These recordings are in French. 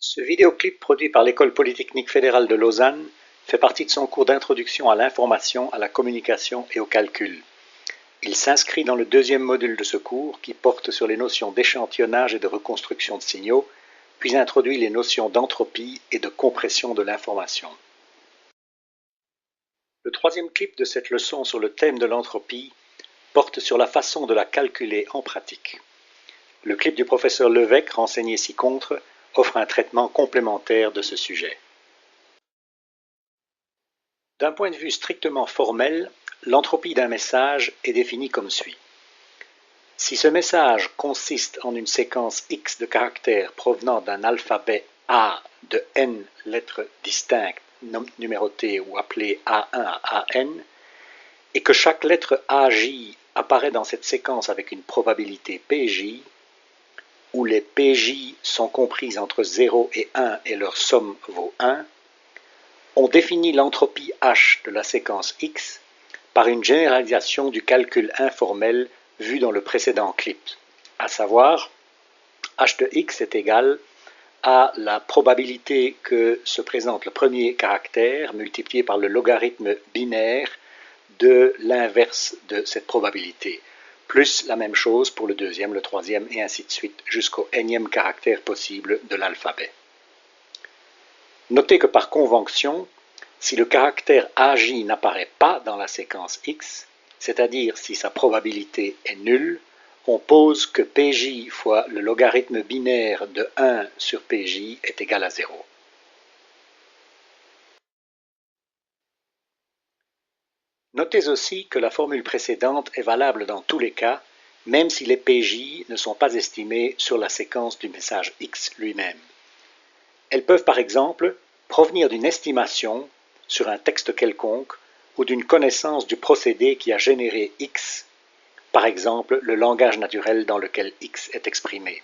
Ce vidéoclip produit par l'École polytechnique fédérale de Lausanne fait partie de son cours d'introduction à l'information, à la communication et au calcul. Il s'inscrit dans le deuxième module de ce cours qui porte sur les notions d'échantillonnage et de reconstruction de signaux, puis introduit les notions d'entropie et de compression de l'information. Le troisième clip de cette leçon sur le thème de l'entropie porte sur la façon de la calculer en pratique. Le clip du professeur Levesque, renseigné ci-contre, offre un traitement complémentaire de ce sujet. D'un point de vue strictement formel, l'entropie d'un message est définie comme suit. Si ce message consiste en une séquence X de caractères provenant d'un alphabet A de n lettres distinctes numérotées ou appelées A1 à AN, et que chaque lettre AJ apparaît dans cette séquence avec une probabilité PJ, où les PJ sont comprises entre 0 et 1 et leur somme vaut 1, on définit l'entropie H de la séquence X par une généralisation du calcul informel vu dans le précédent clip, à savoir H de X est égal à la probabilité que se présente le premier caractère multiplié par le logarithme binaire de l'inverse de cette probabilité, plus la même chose pour le deuxième, le troisième et ainsi de suite jusqu'au nème caractère possible de l'alphabet. Notez que par convention, si le caractère AJ n'apparaît pas dans la séquence X, c'est-à-dire si sa probabilité est nulle, on pose que PJ fois le logarithme binaire de 1 sur PJ est égal à 0. Notez aussi que la formule précédente est valable dans tous les cas, même si les PJ ne sont pas estimés sur la séquence du message X lui-même. Elles peuvent par exemple provenir d'une estimation sur un texte quelconque ou d'une connaissance du procédé qui a généré X, par exemple le langage naturel dans lequel X est exprimé.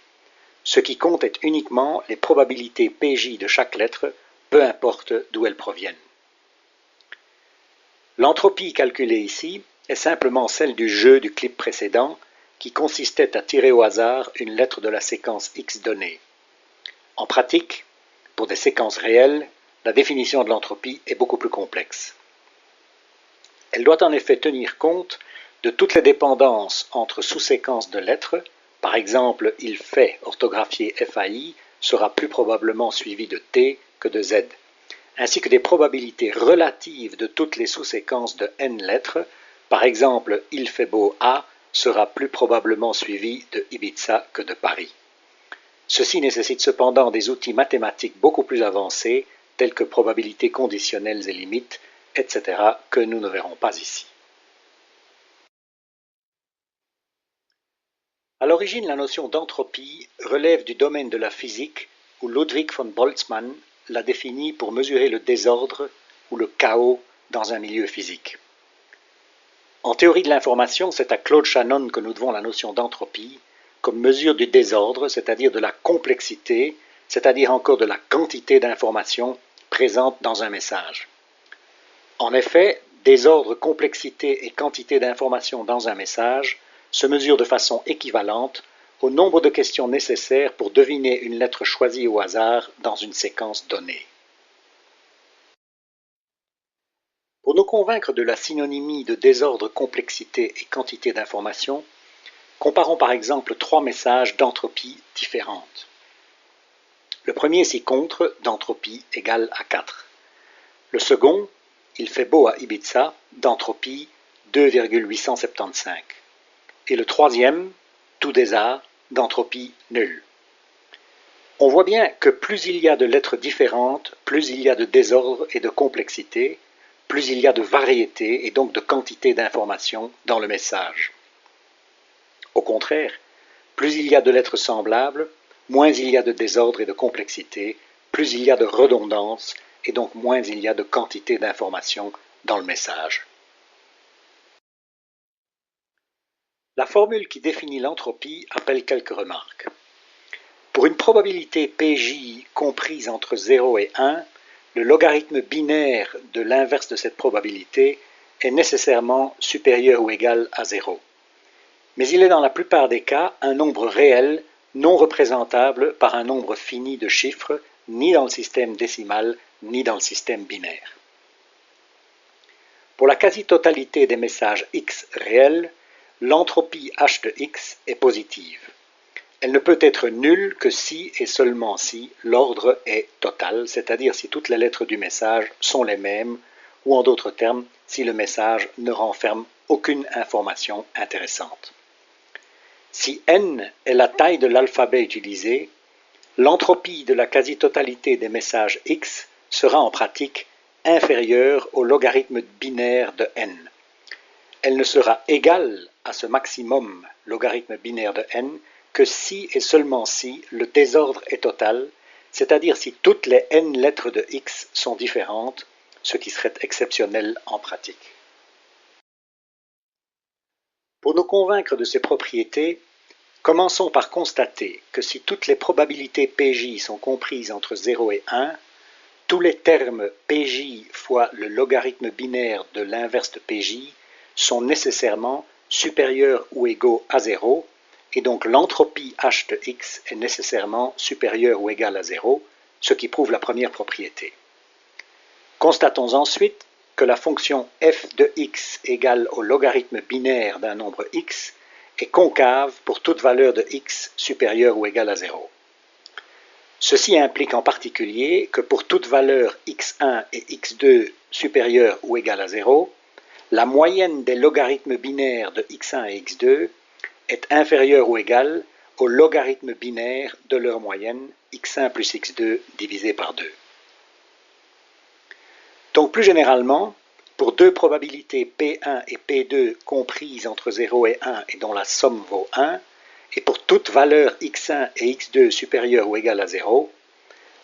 Ce qui compte est uniquement les probabilités PJ de chaque lettre, peu importe d'où elles proviennent. L'entropie calculée ici est simplement celle du jeu du clip précédent qui consistait à tirer au hasard une lettre de la séquence X donnée. En pratique, pour des séquences réelles, la définition de l'entropie est beaucoup plus complexe. Elle doit en effet tenir compte de toutes les dépendances entre sous-séquences de lettres, par exemple, il fait orthographié FAI sera plus probablement suivi de T que de Z, ainsi que des probabilités relatives de toutes les sous-séquences de n lettres, par exemple, il fait beau A sera plus probablement suivi de Ibiza que de Paris. Ceci nécessite cependant des outils mathématiques beaucoup plus avancés, tels que probabilités conditionnelles et limites, etc., que nous ne verrons pas ici. À l'origine, la notion d'entropie relève du domaine de la physique où Ludwig von Boltzmann l'a définie pour mesurer le désordre ou le chaos dans un milieu physique. En théorie de l'information, c'est à Claude Shannon que nous devons la notion d'entropie comme mesure du désordre, c'est-à-dire de la complexité, c'est-à-dire encore de la quantité d'informations présentes dans un message. En effet, désordre, complexité et quantité d'informations dans un message se mesurent de façon équivalente au nombre de questions nécessaires pour deviner une lettre choisie au hasard dans une séquence donnée. Pour nous convaincre de la synonymie de désordre, complexité et quantité d'informations, comparons par exemple 3 messages d'entropie différentes. Le premier ci-contre d'entropie égale à 4. Le second, il fait beau à Ibiza, d'entropie 2,875. Et le troisième, tout des arts, d'entropie nulle. On voit bien que plus il y a de lettres différentes, plus il y a de désordre et de complexité, plus il y a de variété et donc de quantité d'informations dans le message. Au contraire, plus il y a de lettres semblables, moins il y a de désordre et de complexité, plus il y a de redondance et donc moins il y a de quantité d'informations dans le message. La formule qui définit l'entropie appelle quelques remarques. Pour une probabilité PJ comprise entre 0 et 1, le logarithme binaire de l'inverse de cette probabilité est nécessairement supérieur ou égal à 0. Mais il est dans la plupart des cas un nombre réel non représentable par un nombre fini de chiffres ni dans le système décimal, ni dans le système binaire. Pour la quasi-totalité des messages x réels, l'entropie h de x est positive. Elle ne peut être nulle que si et seulement si l'ordre est total, c'est-à-dire si toutes les lettres du message sont les mêmes, ou en d'autres termes, si le message ne renferme aucune information intéressante. Si n est la taille de l'alphabet utilisé, l'entropie de la quasi-totalité des messages x sera en pratique inférieure au logarithme binaire de n. Elle ne sera égale à ce maximum logarithme binaire de n que si et seulement si le désordre est total, c'est-à-dire si toutes les n lettres de x sont différentes, ce qui serait exceptionnel en pratique. Pour nous convaincre de ces propriétés, commençons par constater que si toutes les probabilités Pj sont comprises entre 0 et 1, tous les termes Pj fois le logarithme binaire de l'inverse de Pj sont nécessairement supérieurs ou égaux à 0, et donc l'entropie h de x est nécessairement supérieure ou égale à 0, ce qui prouve la première propriété. Constatons ensuite que la fonction f de x égale au logarithme binaire d'un nombre x est concave pour toute valeur de x supérieure ou égale à 0. Ceci implique en particulier que pour toute valeur x1 et x2 supérieure ou égale à 0, la moyenne des logarithmes binaires de x1 et x2 est inférieure ou égale au logarithme binaire de leur moyenne x1 plus x2 divisé par 2. Donc plus généralement, pour deux probabilités P1 et P2 comprises entre 0 et 1 et dont la somme vaut 1, et pour toute valeur x1 et x2 supérieure ou égale à 0,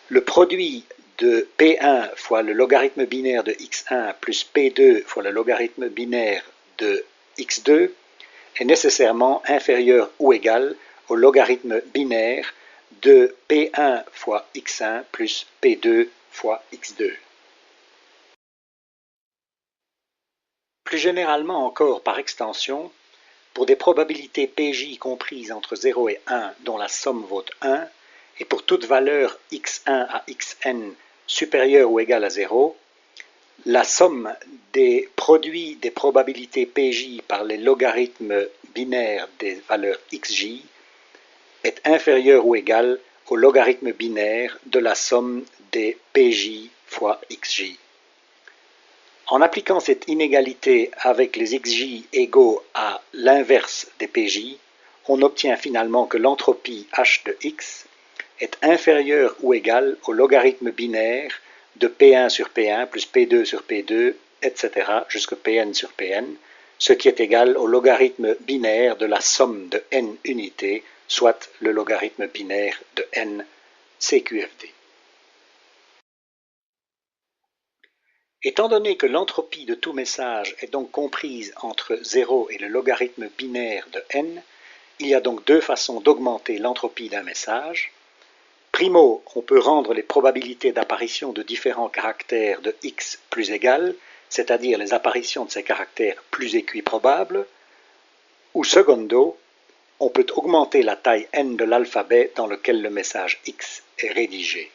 le produit de P1 fois le logarithme binaire de x1 plus P2 fois le logarithme binaire de x2 est nécessairement inférieur ou égal au logarithme binaire de P1 fois x1 plus P2 fois x2. Plus généralement encore par extension, pour des probabilités Pj comprises entre 0 et 1 dont la somme vaut 1, et pour toute valeur x1 à xn supérieure ou égale à 0, la somme des produits des probabilités Pj par les logarithmes binaires des valeurs xj est inférieure ou égale au logarithme binaire de la somme des Pj fois xj. En appliquant cette inégalité avec les xj égaux à l'inverse des Pj, on obtient finalement que l'entropie h de x est inférieure ou égale au logarithme binaire de P1 sur P1 plus P2 sur P2, etc. jusqu'à Pn sur Pn, ce qui est égal au logarithme binaire de la somme de n unités, soit le logarithme binaire de n CQFD. Étant donné que l'entropie de tout message est donc comprise entre 0 et le logarithme binaire de n, il y a donc deux façons d'augmenter l'entropie d'un message. Primo, on peut rendre les probabilités d'apparition de différents caractères de x plus égales, c'est-à-dire les apparitions de ces caractères plus équiprobables. Ou secondo, on peut augmenter la taille n de l'alphabet dans lequel le message x est rédigé.